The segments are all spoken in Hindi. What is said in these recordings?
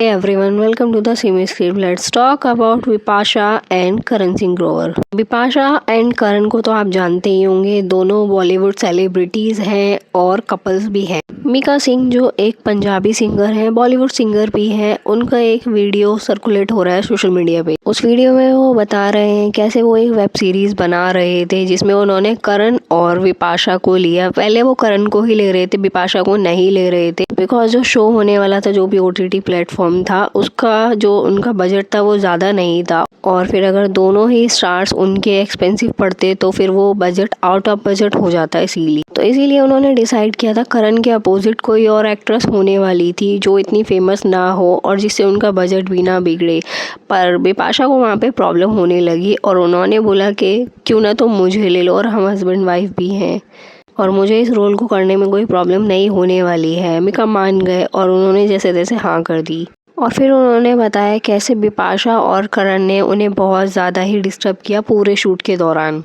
Hey everyone, welcome to the Simi Script. Let's talk about Bipasha and Karan Singh Grover. Bipasha and Karan को तो आप जानते ही होंगे, दोनों बॉलीवुड सेलिब्रिटीज़ हैं और कपल्स भी हैं। मीका सिंह जो एक पंजाबी सिंगर हैं, बॉलीवुड सिंगर भी हैं, उनका एक वीडियो सर्कुलेट हो रहा है सोशल मीडिया पे। उस वीडियो में वो बता रहे हैं कैसे वो एक वेब सीरीज़ बना रहे थे जिसमें उन्होंने करण और बिपाशा को लिया। पहले वो करण को ही ले रहे थे, बिपाशा को नहीं ले रहे थे, बिकॉज जो शो होने वाला था, जो भी OTT प्लेटफॉर्म था, उसका जो उनका बजट था वो ज़्यादा नहीं था। और फिर अगर दोनों ही स्टार्स उनके एक्सपेंसिव पड़ते तो फिर वो बजट आउट ऑफ बजट हो जाता, इसीलिए उन्होंने डिसाइड किया था करण के अपोजिट कोई और एक्ट्रेस होने वाली थी जो इतनी फेमस ना हो और जिससे उनका बजट भी ना बिगड़े। पर बिपाशा को वहाँ पे प्रॉब्लम होने लगी और उन्होंने बोला कि क्यों ना तुम मुझे ले लो, और हम हस्बैंड वाइफ भी हैं और मुझे इस रोल को करने में कोई प्रॉब्लम नहीं होने वाली है। मीका मान गए और उन्होंने जैसे तैसे हाँ कर दी। और फिर उन्होंने बताया कैसे बिपाशा और करण ने उन्हें बहुत ज़्यादा ही डिस्टर्ब किया पूरे शूट के दौरान।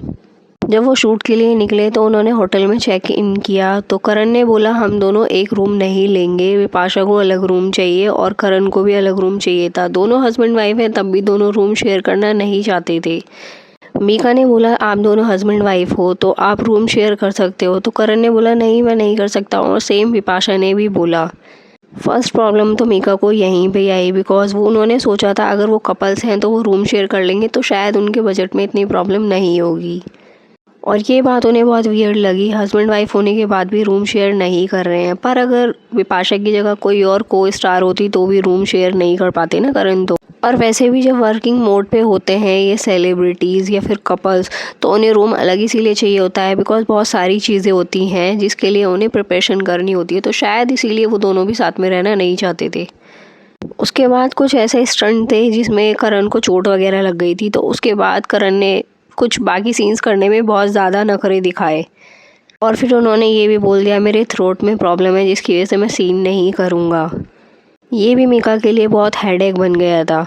जब वो शूट के लिए निकले तो उन्होंने होटल में चेक इन किया तो करण ने बोला हम दोनों एक रूम नहीं लेंगे, बिपाशा को अलग रूम चाहिए और करण को भी अलग रूम चाहिए था। दोनों हस्बैंड वाइफ हैं, तब भी दोनों रूम शेयर करना नहीं चाहते थे। मीका ने बोला आप दोनों हस्बैंड वाइफ हो तो आप रूम शेयर कर सकते हो, तो करण ने बोला नहीं मैं नहीं कर सकता, और सेम बिपाशा ने भी बोला। फर्स्ट प्रॉब्लम तो मीका को यहीं पे आई, बिकॉज वो उन्होंने सोचा था अगर वो कपल्स हैं तो वो रूम शेयर कर लेंगे तो शायद उनके बजट में इतनी प्रॉब्लम नहीं होगी। और ये बात उन्हें बहुत वियर्ड लगी, हस्बैंड वाइफ होने के बाद भी रूम शेयर नहीं कर रहे हैं। पर अगर बिपाशा की जगह कोई और को स्टार होती तो भी रूम शेयर नहीं कर पाते ना करण तो। और वैसे भी जब वर्किंग मोड पे होते हैं ये सेलिब्रिटीज़ या फिर कपल्स, तो उन्हें रूम अलग इसीलिए चाहिए होता है बिकॉज बहुत सारी चीज़ें होती हैं जिसके लिए उन्हें प्रिपरेशन करनी होती है, तो शायद इसीलिए वो दोनों भी साथ में रहना नहीं चाहते थे। उसके बाद कुछ ऐसे स्टंट थे जिसमें करण को चोट वगैरह लग गई थी, तो उसके बाद करण ने कुछ बाकी सीन्स करने में बहुत ज़्यादा नखरे दिखाए और फिर उन्होंने ये भी बोल दिया मेरे थ्रोट में प्रॉब्लम है जिसकी वजह से मैं सीन नहीं करूँगा। ये भी मीका के लिए बहुत हेडेक बन गया था।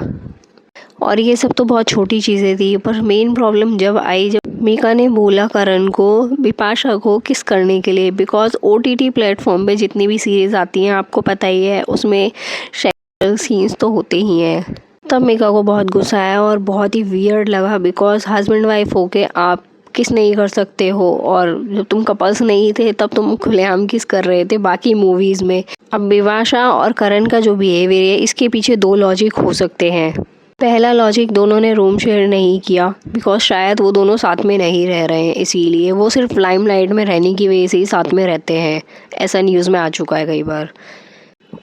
और ये सब तो बहुत छोटी चीज़ें थी, पर मेन प्रॉब्लम जब आई जब मीका ने बोला करण को बिपाशा को किस करने के लिए, बिकॉज OTT प्लेटफॉर्म पे जितनी भी सीरीज़ आती हैं आपको पता ही है उसमें सेक्सुअल सीन्स तो होते ही हैं। तब मीका को बहुत गुस्सा आया और बहुत ही वियर्ड लगा, बिकॉज हस्बैंड वाइफ होके आप किस नहीं कर सकते हो, और जब तुम कपल्स नहीं थे तब तुम खुलेआम किस कर रहे थे बाकी मूवीज़ में। अब बिपाशा और करण का जो बिहेवियर है इसके पीछे दो लॉजिक हो सकते हैं। पहला लॉजिक, दोनों ने रूम शेयर नहीं किया बिकॉज शायद वो दोनों साथ में नहीं रह रहे हैं, इसीलिए वो सिर्फ लाइमलाइट में रहने की वजह से ही साथ में रहते हैं, ऐसा न्यूज़ में आ चुका है कई बार।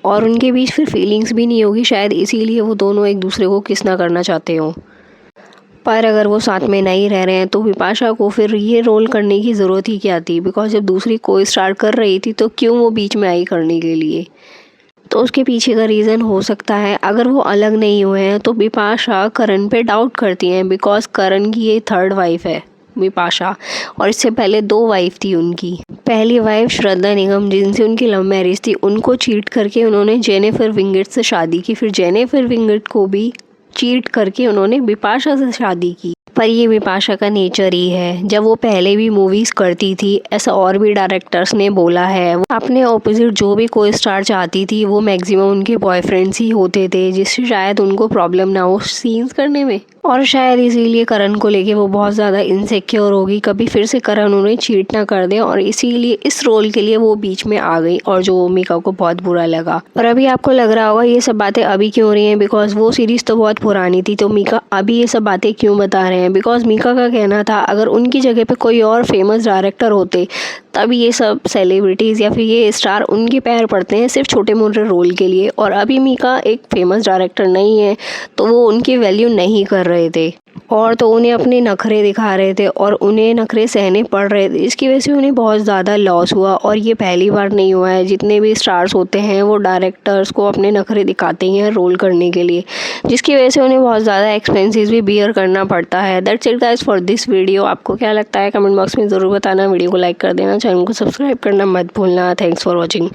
और उनके बीच फिर फीलिंग्स भी नहीं होगी, शायद इसीलिए वो दोनों एक दूसरे को किस ना करना चाहते हो। पर अगर वो साथ में नहीं रह रहे हैं तो बिपाशा को फिर ये रोल करने की ज़रूरत ही क्या थी, बिकॉज जब दूसरी कोई स्टार्ट कर रही थी तो क्यों वो बीच में आई करने के लिए। तो उसके पीछे का रीज़न हो सकता है अगर वो अलग नहीं हुए हैं तो बिपाशा करण पे डाउट करती हैं, बिकॉज करण की ये थर्ड वाइफ है बिपाशा, और इससे पहले 2 वाइफ थी उनकी। पहली वाइफ श्रद्धा निगम जिनसे उनकी लव मैरिज थी, उनको चीट करके उन्होंने जेनिफर विंगेट से शादी की, फिर जेनिफर विंगेट को भी चीट करके उन्होंने बिपाशा से शादी की। पर ये बिपाशा का नेचर ही है, जब वो पहले भी मूवीज़ करती थी, ऐसा और भी डायरेक्टर्स ने बोला है, वो अपने ऑपोजिट जो भी कोई स्टार चाहती थी वो मैक्सिमम उनके बॉयफ्रेंड्स ही होते थे, जिससे शायद उनको प्रॉब्लम ना हो सीन्स करने में। और शायद इसीलिए करण को लेके वो बहुत ज़्यादा इनसिक्योर होगी, कभी फिर से करण उन्हें चीट ना कर दे, और इसीलिए इस रोल के लिए वो बीच में आ गई, और जो मीका को बहुत बुरा लगा। और अभी आपको लग रहा होगा ये सब बातें अभी क्यों हो रही हैं, बिकॉज वो सीरीज़ तो बहुत पुरानी थी, तो मीका अभी ये सब बातें क्यों बता रहे हैं, बिकॉज मीका का कहना था अगर उनकी जगह पे कोई और फेमस डायरेक्टर होते तब ये सब सेलिब्रिटीज़ या फिर ये स्टार उनके पैर पड़ते हैं सिर्फ छोटे मोटे रोल के लिए, और अभी मीका एक फेमस डायरेक्टर नहीं है तो वो उनकी वैल्यू नहीं कर रहे थे, और तो उन्हें अपने नखरे दिखा रहे थे और उन्हें नखरे सहने पड़ रहे थे, इसकी वजह से उन्हें बहुत ज़्यादा लॉस हुआ। और ये पहली बार नहीं हुआ है, जितने भी स्टार्स होते हैं वो डायरेक्टर्स को अपने नखरे दिखाते ही हैं रोल करने के लिए, जिसकी वजह से उन्हें बहुत ज़्यादा एक्सपेंसेस भी बियर करना पड़ता है। That's it guys for this video. आपको क्या लगता है कमेंट बॉक्स में ज़रूर बताना, वीडियो को लाइक कर देना, चैनल को सब्सक्राइब करना मत भूलना। Thanks for watching.